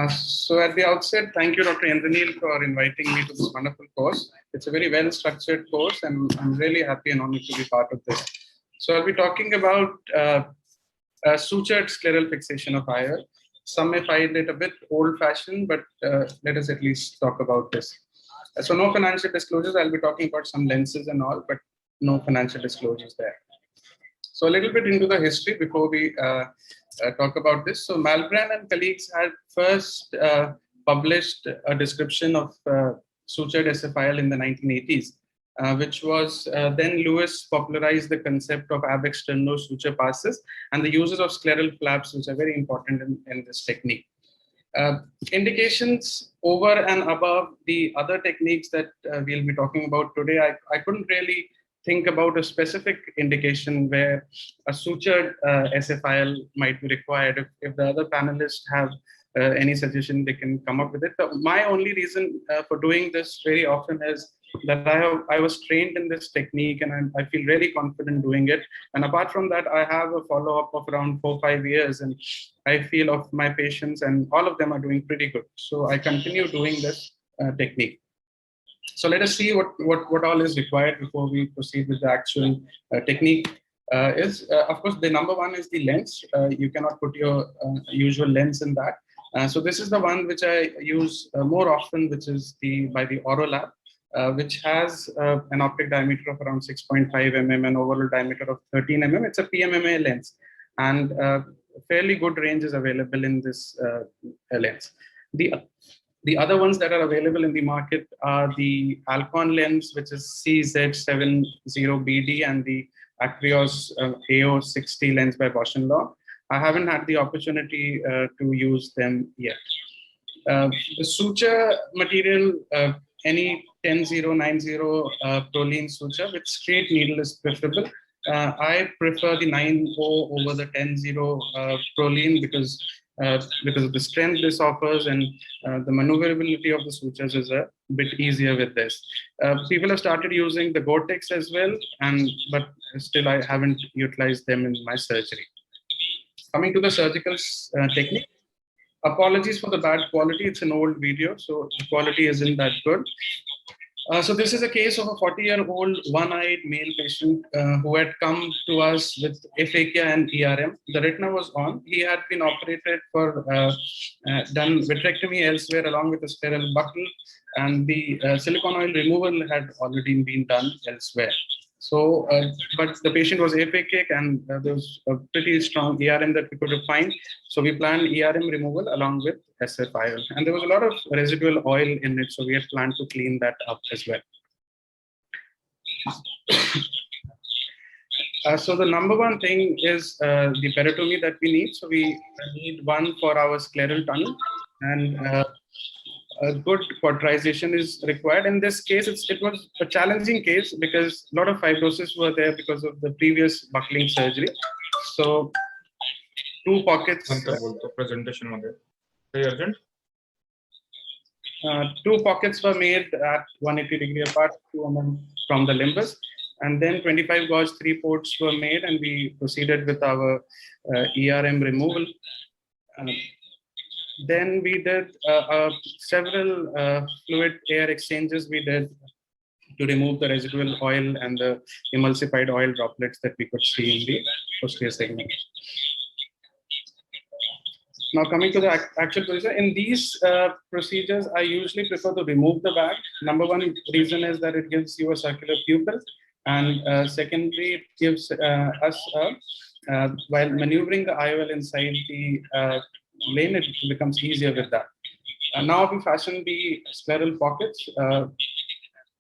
So at the outset, thank you, Dr. Indranil, for inviting me to this wonderful course. It's a very well-structured course, and I'm really happy and honored to be part of this. So I'll be talking about sutured scleral fixation of IOL. Some may find it a bit old-fashioned, but let us at least talk about this. So no financial disclosures. I'll be talking about some lenses and all, but no financial disclosures there. So a little bit into the history before we talk about this. So Malbrand and colleagues had first published a description of sutured SFIL in the 1980s, which was then Lewis popularized the concept of ab externo suture passes and the uses of scleral flaps, which are very important in this technique. Indications over and above the other techniques that we'll be talking about today, I couldn't really think about a specific indication where a sutured SFIL might be required. If the other panelists have any suggestion, they can come up with it. But my only reason for doing this very often is that I was trained in this technique and I feel really confident doing it. And apart from that, I have a follow-up of around 4 or 5 years, and I feel of my patients and all of them are doing pretty good. So I continue doing this technique. So let us see what all is required before we proceed with the actual technique. Of course, the number one is the lens. You cannot put your usual lens in that. So this is the one which I use more often, which is by the Orolab, which has an optic diameter of around 6.5 mm and overall diameter of 13 mm. It's a PMMA lens, and fairly good range is available in this lens. The other ones that are available in the market are the Alcon lens, which is CZ70BD, and the Acreos AO60 lens by Bausch & Lomb. I haven't had the opportunity to use them yet. The suture material, any 10090 Prolene suture with straight needle is preferable. I prefer the 90 over the 100 Prolene because of the strength this offers, and the maneuverability of the sutures is a bit easier with this. People have started using the Gore-Tex as well, but still I haven't utilized them in my surgery. Coming to the surgical technique, apologies for the bad quality. It's an old video, so the quality isn't that good. So this is a case of a 40-year-old one-eyed male patient who had come to us with aphakia and ERM. The retina was on. He had been operated for done vitrectomy elsewhere along with a sterile buckle, and the silicone oil removal had already been done elsewhere. So, but the patient was aphakic, and there was a pretty strong ERM that we could find. So we planned ERM removal along with SFIL, and there was a lot of residual oil in it. So we had planned to clean that up as well. So the number one thing is the peritomy that we need. So we need one for our scleral tunnel, and a good cauterization is required. In this case, it was a challenging case because a lot of fibrosis were there because of the previous buckling surgery. So 2 pockets. Presentation. 2 pockets were made at 180-degree apart, 2 of them from the limbus, and then 25 gauge 3 ports were made, and we proceeded with our ERM removal. Then we did several fluid air exchanges we did to remove the residual oil and the emulsified oil droplets that we could see in the posterior segment. Now coming to the actual procedure, in these procedures, I usually prefer to remove the bag. Number one reason is that it gives you a circular pupil, and secondly, it gives us, while maneuvering the IOL inside the lane, it becomes easier with that. And now we fashion the scleral pockets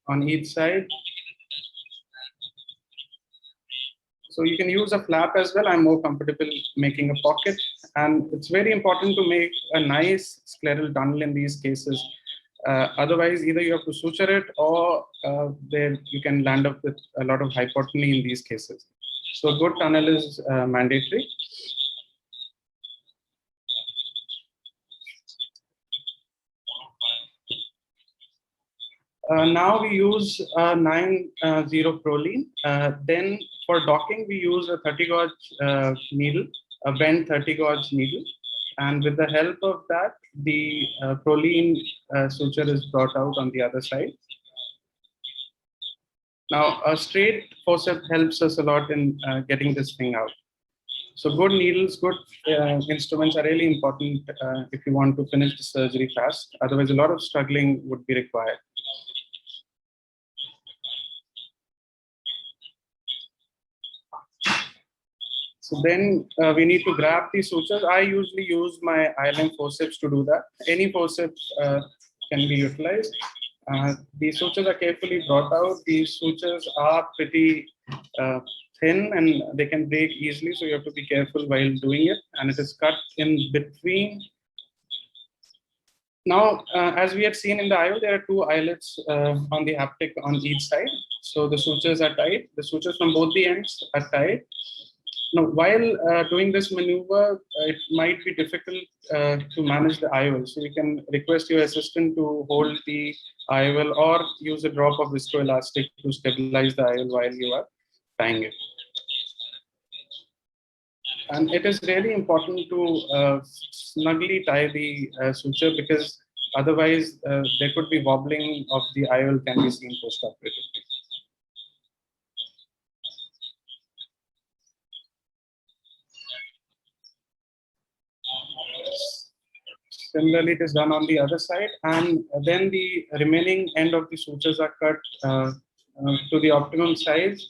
on each side. So you can use a flap as well. I'm more comfortable making a pocket, and it's very important to make a nice scleral tunnel in these cases. Otherwise, either you have to suture it, or there you can land up with a lot of hypotony in these cases. So a good tunnel is mandatory. Now we use 90 Prolene. Then for docking, we use a 30 gauge needle, a bent 30 gauge needle. And with the help of that, the proline suture is brought out on the other side. Now, a straight forceps helps us a lot in getting this thing out. So good needles, good instruments are really important if you want to finish the surgery fast. Otherwise, a lot of struggling would be required. So then we need to grab the sutures. I usually use my ILM forceps to do that. Any forceps can be utilized. The sutures are carefully brought out. These sutures are pretty thin and they can break easily, so you have to be careful while doing it. And it is cut in between. Now, as we had seen in the IO, there are two eyelets on the haptic on each side. So the sutures are tight. The sutures from both the ends are tight. Now, while doing this maneuver, it might be difficult to manage the IOL. So you can request your assistant to hold the IOL or use a drop of viscoelastic to stabilize the IOL while you are tying it. And it is really important to snugly tie the suture, because otherwise there could be wobbling of the IOL can be seen post-operatively. Similarly, it is done on the other side, and then the remaining end of the sutures are cut to the optimum size.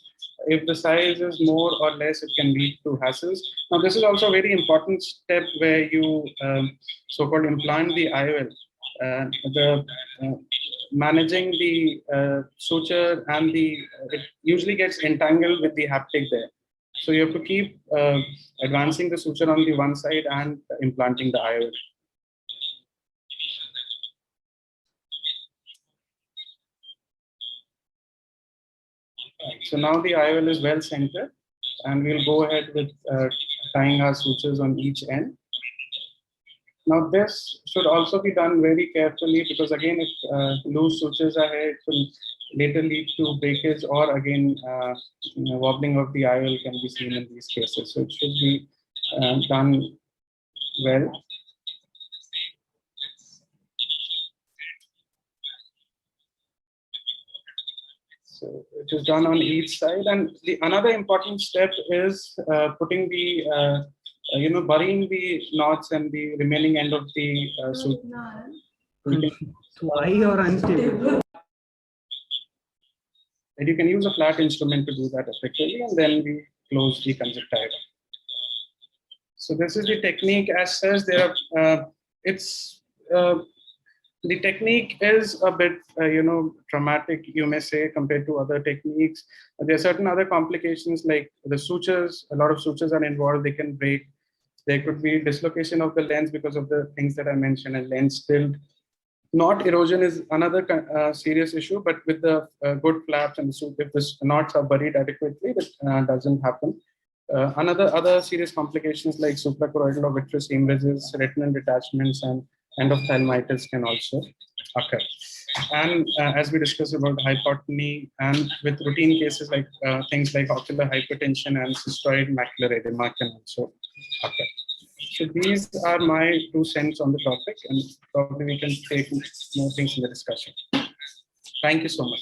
If the size is more or less, it can lead to hassles. Now, this is also a very important step where you so-called implant the IOL. Managing the suture and it usually gets entangled with the haptic there. So you have to keep advancing the suture on the one side and implanting the IOL. So now the IOL is well centered, and we'll go ahead with tying our sutures on each end. Now this should also be done very carefully, because again, if loose sutures are here, it will later lead to breakage, or again, wobbling of the IOL can be seen in these cases. So it should be done well. So it is done on each side, and another important step is putting the burying the knots and the remaining end of the suit. Why or unstable? And you can use a flat instrument to do that effectively, and then we close the conjunctiva. So this is the technique as such. There are the technique is a bit, traumatic, you may say, compared to other techniques. There are certain other complications like the sutures. A lot of sutures are involved. They can break. There could be dislocation of the lens because of the things that I mentioned, and lens tilt. Knot erosion is another serious issue, but with the good flaps and if the knots are buried adequately, that doesn't happen. Other serious complications like suprachoroidal or vitreous hemorrhages, retinal detachments, and endophthalmitis can also occur. And as we discussed about hypotony, and with routine cases like things like ocular hypertension and cystoid macular edema can also occur. So these are my 2 cents on the topic, and probably we can take more things in the discussion. Thank you so much.